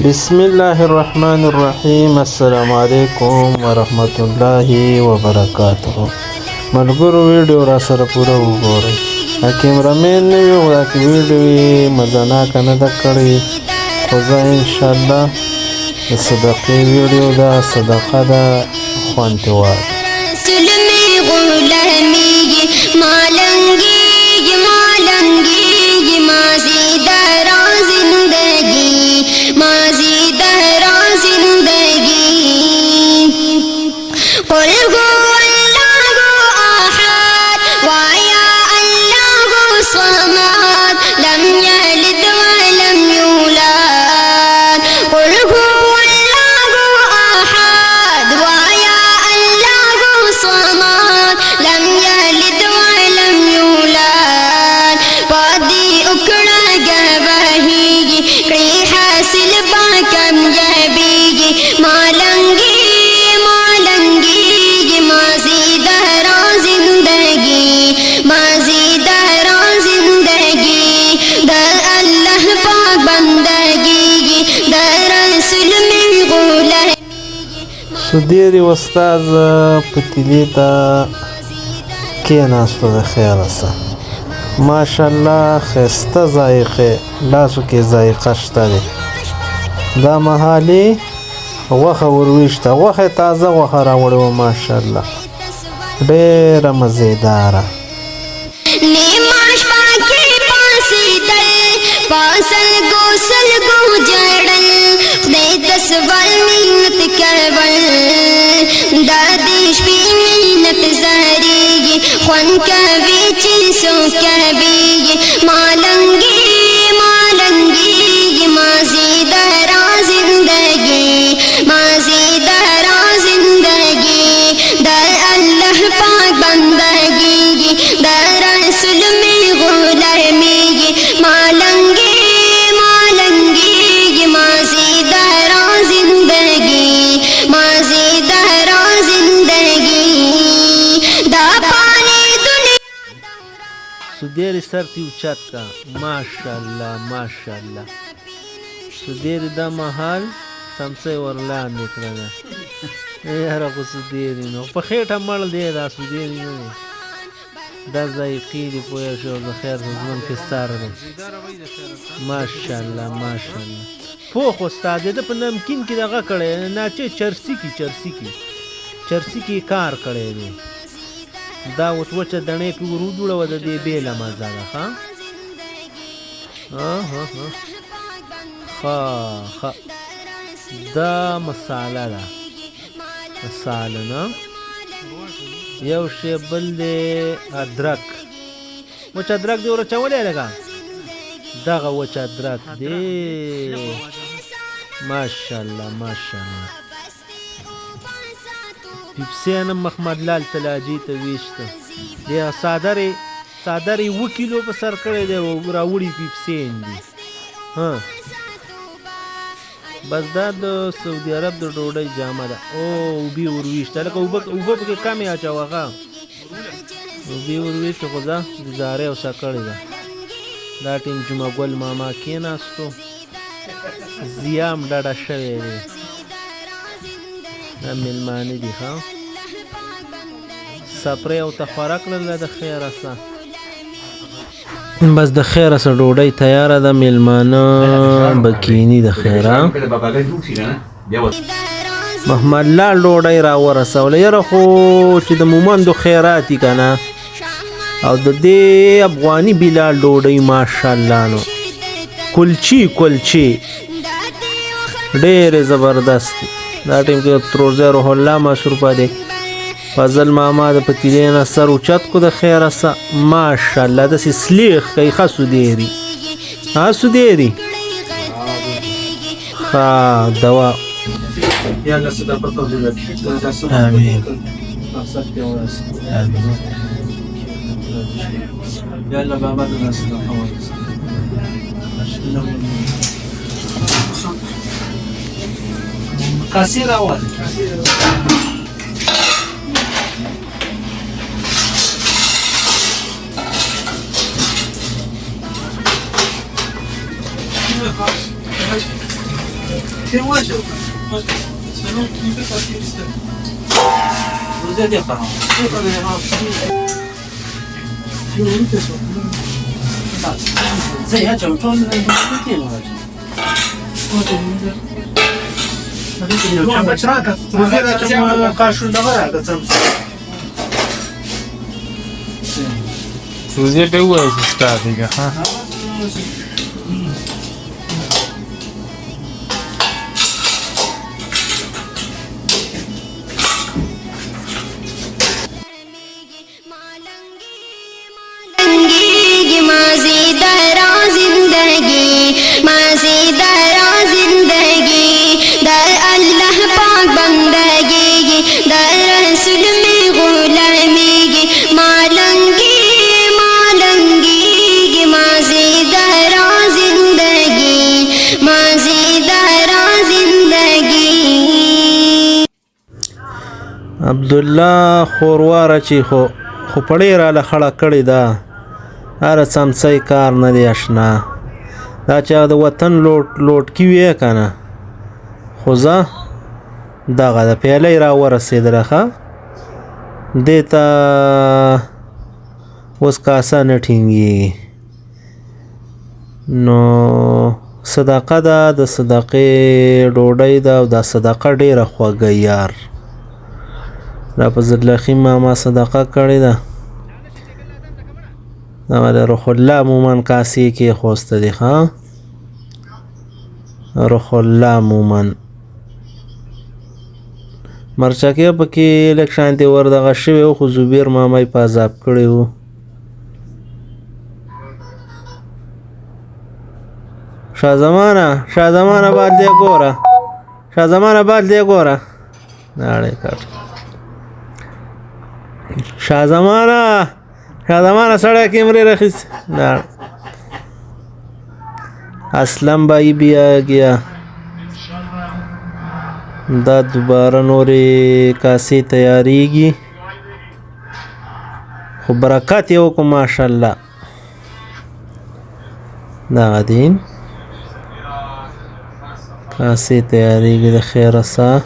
بسم الله الرحمن الرحیم. السلام علیکم ورحمت الله وبرکاته. ملګرو ویډیو را سره پوره وګورئ. کیمرامین نه وي دا کې ویډیو مزناکه نه ده کړې، خو زه انشاءالله د صدقې ویډیو ده، صدقه ده، خوند ترې واخلئ. سدیر استاد پتیلی ته کېناستو د خیره سره، ماشاءالله ښایسته ذایقې، لاسو کې ذایقه شته دی. دا مهالې غوښه ورویشته، غوښه تازه غوښه راوړې وه، ماشاءالله ډېره مزېداره. خوان کوي چې سو کوي مالنګي مازیدارا زندگی در الله پاک بندگی در رسول می غلامی مالنګي مازیدارا زندگی دا سدیر سر تی اوچت کا، ماشاءالله ماشاءالله. سدیر دا محال سمسه ورلاندې کړه ده. یاره خو سدیرې نو په خېټه مړ دی، دا سدیرې نه دی، دا ذایقې دي پوه شو. د خیر په ژوند کې سر دی، ماشاءالله ماشاءالله. پوخ استاد د په نمکین کې دغه کړی ناچې چرسي کې کار کړی دی. دا اوس وچه دڼې پې ور وجوړوه، د دې بېله مزه ده. ښه دا مساله ده، مساله نه یو شی بل دی ادرک. وچ ادرک دې ور اچولی لږه، دغه وچ ادرک دی، ماشاءالله ماشاءالله. پیپسین محمد لال تلاجی ته ویشته دی، څادر یې 7 کیلو په سر کړی دی، راوړي پیپسین دي. بس دا د سعودي عرب د ډوډۍ جامه ده. اوبې ورویشته، لکه اوبه پکې کمې اچوه، اوبې ورویشته، خو زه ګزارې اوسه کړې ده. دا ټیم جمعه ګل ماما کېناستو، زیام ډډه شوی دی. دا میلمانه دي، سپری او ته خوراک لرله د خیره سه. بس د خیره سه ډوډۍ تیاره ده، میلمانه بکینی د خیره. محمد لال ډوډۍ را ورسوله. یاره خو چې د مومندو خیراتي که نه، او د دې افغاني بلال ډوډۍ ماشاءالله نو کلچی ډېرې زبردست دي. دا ټیم کې تروزه روح الله مصروفه دی. فضل ماما د پتیلې نه سر اوچت کو د خیره سه، ماشاءالله داسې سلیخ کوي. ښه سدیري ښه دوا. آمین کاسي راوړ. سوزی ته وایي چې ستا دیګه ها عبدالله خورواره چې خو پړې راله خړه کړې ده هره څمڅۍ کار نه دی اشنا دا چا د وطن لوټکي وې که نه خو زه دغه د پیالۍ را ورسېدله ښه دې ته اوس کاسه نه ټینګېږي نو صدقه ده د صدقې ډوډۍ ده او دا صدقه ډېره خوږه یار دا په زرلخي ماما صدقه کړې ده دا د روح الله مومن کاسې کې خوسته دي ښه روح الله مومن مرچکې پکې لږ شانتې ور دغه شوی و خو زبیر ماما یې په عذاب کړی و شاه زمانه بعد دی ګوره شاه زمانه بعد دی ګوره ناړې کټ شاه زمانه سړی کیمرې راخیستې اسلم بھائی بیا گیا دا دوباره نورې کاسې تیاریږي خو برکت یې وکړو ماشاءالله دغه دین کاسې تیاریږي د خیره ساه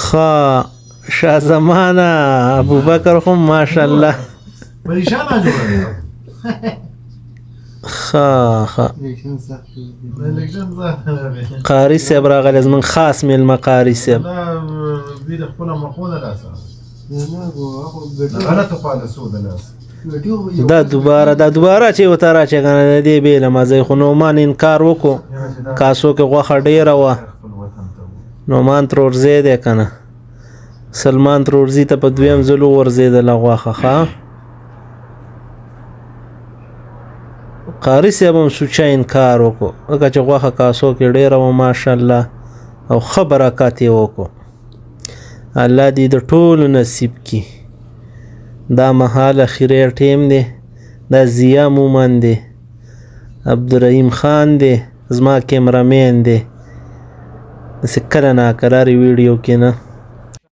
خا شاه زمانه ابوبکر خو ماشاءالله خا قاری صاحب راغلی زموږ خاص میلمه قاری صاحب دا دوباره چې ورته راچې که نه د دې بېله مزه خو نعمان انکار وکړو کاسو کې غوښه ډېره وه نعمان ترورزی دی که نه سلمان ترورزي ته په دویم ځلو ورځېدله غوښه ښه قاري صاحب هم سوچه انکار وکړو ځکه چې غوښه کاسو کې ډېره وه ماشاءالله او ښه برکت یې وکړو الله دې د ټولو نصیب کړي دا مهال اخیری ټیم دی دا ضیا مومن دی عبدالرحیم خان دی زما کیمرامین دی داسې کله ناکرارې ویډیو کې نه